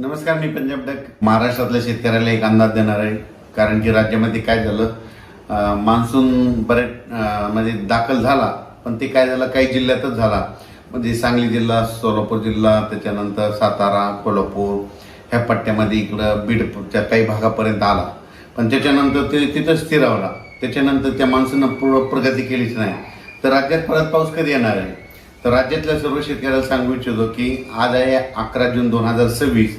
नमस्कार, मी पंजाब डक. महाराष्ट्रातल्या शेतकऱ्याला एक अंदाज देणार आहे. कारण की राज्यामध्ये काय झालं, मान्सून बरेच म्हणजे दाखल झाला, पण ते काय झालं काही जिल्ह्यातच झाला. म्हणजे सांगली जिल्हा, सोलापूर जिल्हा, त्याच्यानंतर सातारा, कोल्हापूर ह्या पट्ट्यामध्ये इकडं बीडच्या काही भागापर्यंत आला. पण त्याच्यानंतर ते तिथंच स्थिरावला. त्याच्यानंतर त्या मान्सूननं पूर्ण प्रगती केलीच नाही. तर राज्यात परत पाऊस कधी येणार आहे? तर राज्यातल्या सर्व शेतकऱ्याला सांगू इच्छितो की आज आहे 11 जून 2026.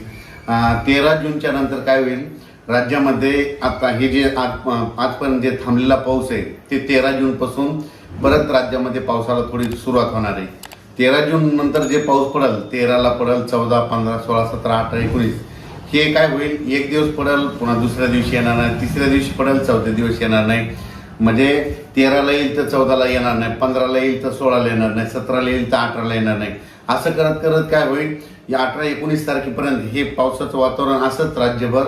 13 जूनच्या नंतर काय होईल राज्यामध्ये? आता हे जे आजपर्यंत जे थांबलेला पाऊस आहे ते 13 जून पासून परत राज्यामध्ये पावसाला थोडी सुरुवात होणार आहे. 13 जून नंतर जे पाऊस पडेल, 13ला पडेल, 14, 15, 16, 17, 18, 19 हे काय होईल, एक दिवस पडेल, पुन्हा दुसऱ्या दिवशी येणार नाही, तिसऱ्या दिवशी पडेल, चौथ्या दिवस येणार नाही. म्हणजे 13ला येईल तर 14ला येणार नाही, 15ला येईल तर 16ला येणार नाही, 17ला येईल तर 18ला येणार नाही. असं करत करत काय होईल, या 18-19 तारखेपर्यंत हे पावसाचं वातावरण असंच राज्यभर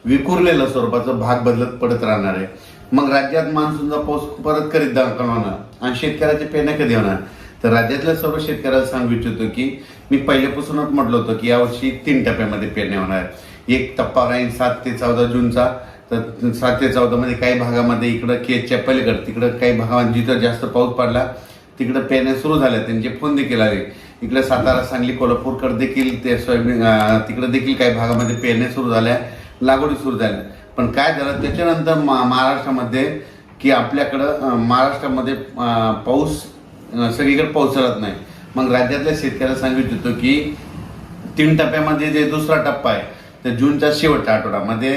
विखुरलेलं स्वरूपाचं भाग बदलत पडत राहणार आहे. मग राज्यात मान्सूनचा पाऊस परत करीत दाखल होणार आणि शेतकऱ्याचे पेरण्या कधी होणार? तर राज्यातल्या सर्व शेतकऱ्याला सांगू इच्छितो की मी पहिल्यापासूनच म्हटलं होतं की यावर्षी 3 टप्प्यामध्ये पेरण्या होणार. एक टप्पा राहील 7 ते 14 जूनचा. तर 7 ते 14 मध्ये काही भागामध्ये इकडं केजच्या पलीकडे तिकडं काही भागामध्ये जिथं जास्त पाऊस पडला तिकडं पेरण्या सुरू झाल्या, त्यांचे फोन देखील आले. इकडे सातारा, सांगली, कोल्हापूरकडे देखील ते सोयाबीन तिकडे देखील काही भागामध्ये पेरण्या सुरू झाल्या, लागवडी सुरू झाल्या. पण काय झालं त्याच्यानंतर महाराष्ट्रामध्ये की आपल्याकडं महाराष्ट्रामध्ये पाऊस सगळीकडे पोहोचत नाही. मग राज्यातल्या शेतकऱ्याला सांगू इच्छितो की 3 टप्प्यामध्ये जे दुसरा टप्पा आहे तर जूनच्या शेवटच्या आठवड्यामध्ये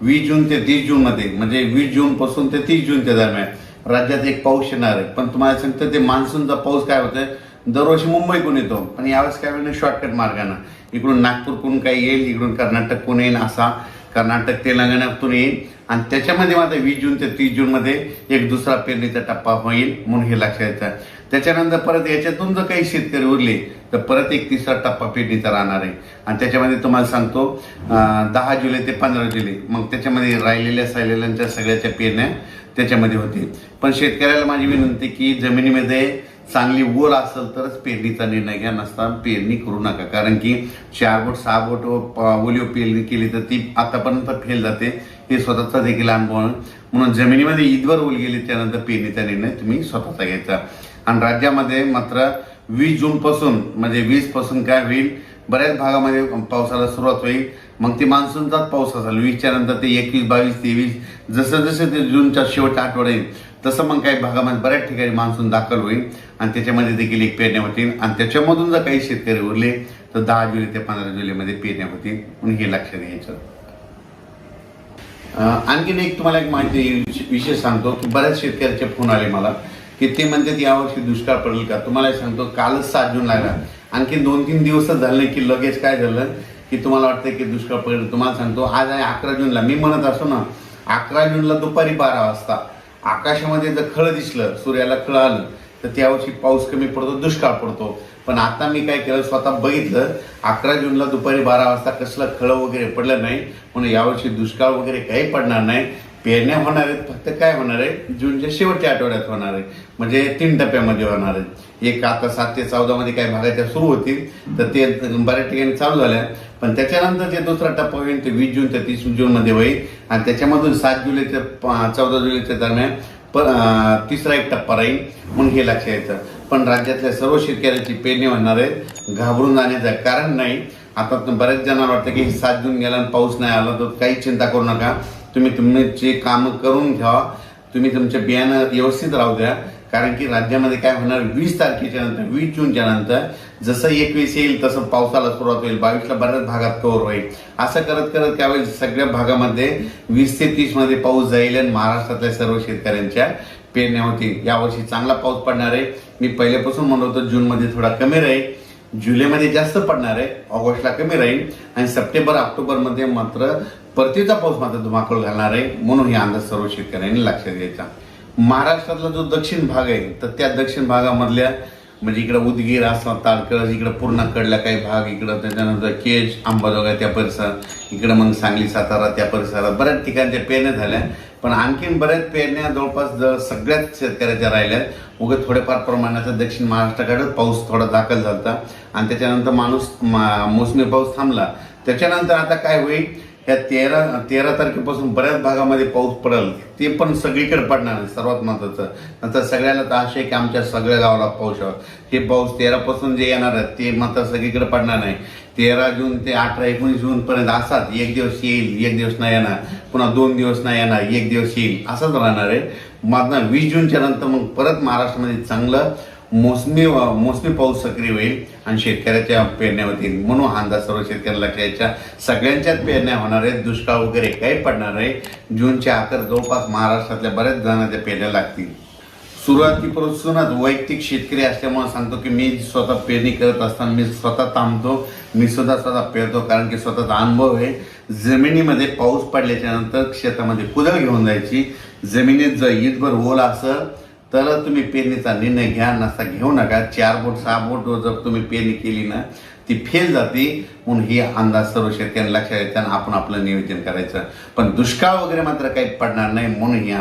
20 जून ते 30 जून मध्ये, म्हणजे 20 जून पासून ते 30 जूनच्या दरम्यान राज्यात एक पाऊस येणार आहे. पण तुम्हाला सांगतो ते मान्सूनचा पाऊस काय होतोय, दरवर्षी मुंबईकडून येतो, पण यावेळेस काय होईल शॉर्टकट मार्गाने इकडून नागपूरकडून काही येईल, इकडून कर्नाटककडून येईल, असा कर्नाटक तेलंगणातून येईल. आणि त्याच्यामध्ये मात्र 20 जून ते 30 जून मध्ये एक दुसरा पेरणीचा टप्पा होईल, म्हणून हे लक्षात येतं. त्याच्यानंतर परत याच्यातून जर काही शेतकरी उरले तर परत एक तिसरा टप्पा पेरणीचा राहणार आहे. आणि त्याच्यामध्ये तुम्हाला सांगतो 10 जुलै ते 15 जुलै, मग त्याच्यामध्ये राहिलेल्या सायलेल्यांच्या सगळ्याच्या पेरण्या त्याच्यामध्ये होतील. पण शेतकऱ्याला माझी विनंती की जमिनीमध्ये चांगली ओल असेल तरच पेरणीचा निर्णय घ्या, नसता पेरणी करू नका. कारण की 4 बोट 6 बोट ओलीव पेरणी केली तर ती आतापर्यंत फेल जाते, हे स्वतःचा देखील अनुभव आहे. म्हणून जमिनीमध्ये ईदवर ओल गेली त्यानंतर पेरणीचा निर्णय तुम्ही स्वतःचा घ्यायचा. आणि राज्यामध्ये मात्र 20 जून पासून म्हणजे 20 पासून काय होईल, बऱ्याच भागामध्ये पावसाला सुरुवात होईल. मग ते मान्सूनचाच पाऊस असेल 20च्या नंतर ते 21, 22, 23 जसं जसं ते जूनच्या शेवटच्या आठवडा येईल तसं मग काही भागामध्ये बऱ्याच ठिकाणी मान्सून दाखल होईल आणि त्याच्यामध्ये देखील एक पेरण्या होतील. आणि त्याच्यामधून जर काही शेतकरी उरले तर 10 जुलै ते 15 जुलैमध्ये पेरण्या होतील, म्हणून हे लक्षात घ्यायचं. आणखीन एक तुम्हाला एक माहिती विषय सांगतो की बऱ्याच शेतकऱ्याचे फोन आले मला की ते म्हणतात यावर्षी दुष्काळ पडेल का. तुम्हाला सांगतो कालच 7 जून लागला, आणखी 2-3 दिवसच झाले की लगेच काय झालं की तुम्हाला वाटतं की दुष्काळ पडेल. तुम्हाला सांगतो आज आहे 11 जूनला. मी म्हणत असतो ना 11 जूनला दुपारी 12 वाजता आकाशामध्ये जर खळं दिसलं, सूर्याला खळं आलं तर त्यावर्षी पाऊस कमी पडतो, दुष्काळ पडतो. पण आता मी काय केलं, स्वतः बघितलं 11 जूनला दुपारी 12 वाजता कसलं खळं वगैरे पडलं नाही, म्हणून यावर्षी दुष्काळ वगैरे काही पडणार नाही. पेरण्या होणार आहेत, फक्त काय होणार आहे जूनच्या शेवटच्या आठवड्यात होणार आहे, म्हणजे 3 टप्प्यामध्ये होणार आहे. एक आता 7 ते 14 मध्ये काही भागाच्या सुरू होतील तर ते बऱ्याच ठिकाणी चालू झाल्या. पण त्याच्यानंतर जे दुसरा टप्पा होईल ते 20 जून ते 30 जून मध्ये होईल आणि त्याच्यामधून 7 जुलै ते 14 जुलैच्या दरम्यान तिसरा एक टप्पा राहील, म्हणून हे लक्षात येतं. पण राज्यातल्या सर्व शेतकऱ्याची पेरणी होणार आहे, घाबरून जाण्याचं कारण नाही. आता बऱ्याच जणांना वाटतं की 7 जून गेला आणि पाऊस नाही आला तर काही चिंता करू नका. तुम्ही तुमचे कामं करून घ्या, तुम्ही तुमचे बियाणं व्यवस्थित राहू द्या. कारण की राज्यामध्ये काय होणार 20 तारखेच्या नंतर 20 जूनच्या नंतर जसं 21 येईल तसं पावसाला सुरुवात होईल, 22ला बऱ्याच भागात कव्हर होईल. असं करत करत काय होईल सगळ्या भागामध्ये 20 ते 30 मध्ये पाऊस जाईल आणि महाराष्ट्रातल्या सर्व शेतकऱ्यांच्या पेरण्या होतील. यावर्षी चांगला पाऊस पडणार आहे. मी पहिल्यापासून म्हणत होतो जूनमध्ये थोडा कमी राहील, जुलैमध्ये जास्त पडणार आहे, ऑगस्टला कमी राहील आणि सप्टेंबर ऑक्टोबरमध्ये मात्र परतीचा पाऊस मात्र धुमाकूळ घालणार आहे, म्हणून हे अंदाज सर्व शेतकऱ्यांनी लक्षात घ्यायचा. महाराष्ट्रातला जो दक्षिण भाग आहे तर त्या दक्षिण भागामधल्या म्हणजे इकडे उदगीर, आसाम, तारकळस, इकडे पूर्ण कडला काही भाग, इकडं त्याच्यानंतर केज, अंबाजोगाई त्या परिसरात, इकडे मग सांगली, सातारा त्या परिसरात बऱ्याच ठिकाणी त्या पेरण्या झाल्या. पण आणखीन बऱ्याच पेरण्या जवळपास सगळ्याच शेतकऱ्याच्या राहिल्यात. उगा थोड्याफार प्रमाणाचा दक्षिण महाराष्ट्राकडे पाऊस थोडा दाखल झाला आणि त्याच्यानंतर मोसमी पाऊस थांबला त्याच्यानंतर आता काय होईल, ह्या तेरा तारखेपासून बऱ्याच भागामध्ये पाऊस पडेल, ते पण सगळीकडे पडणार आहे. सर्वात महत्त्वाचं नंतर सगळ्याला तर आशा आहे की आमच्या सगळ्या गावाला पाऊस यावा. हे पाऊस 13 पासून जे येणार आहे ते मात्र सगळीकडे पडणार नाही. 13 जून ते 18-19 जून पर्यंत असाच एक दिवस येईल, एक दिवस नाही येणार, पुन्हा 2 दिवस नाही येणार, एक दिवस येईल, असंच राहणार आहे. मग 20 जूनच्या नंतर मग परत महाराष्ट्रामध्ये चांगलं मोसमी पाऊस सक्रिय होईल आणि शेतकऱ्याच्या पेरण्या होतील. म्हणून हा अंदाज सर्व शेतकऱ्याला लक्षात, सगळ्यांच्याच पेरण्या होणार आहेत. दुष्काळ वगैरे काही पडणार नाही. जूनच्या अखेर जवळपास महाराष्ट्रातल्या बऱ्याच जणांच्या पेरण्या लागतील. सुरुवातीपासूनच वैयक्तिक शेतकरी असल्यामुळे सांगतो की मी स्वतः पेरणी करत असताना मी स्वतः थांबतो, मी स्वतः पेरतो, कारण की स्वतःचा अनुभव आहे. जमिनीमध्ये पाऊस पडल्याच्या नंतर शेतामध्ये कुदळ घेऊन जायची. जमिनीत जर ईदभर ओल असेल तर तुम्ही पेरणीचा निर्णय घ्या, नसता घेऊ नका. 4 बोट 6 बोट जर तुम्ही पेरणी केली ना ती फेल जाते. म्हणून ही अंदाज सर्व शेतकऱ्यांना लक्षात येताना आपण आपलं नियोजन करायचं. पण दुष्काळ वगैरे मात्र काही पडणार नाही, म्हणून ही अंदाज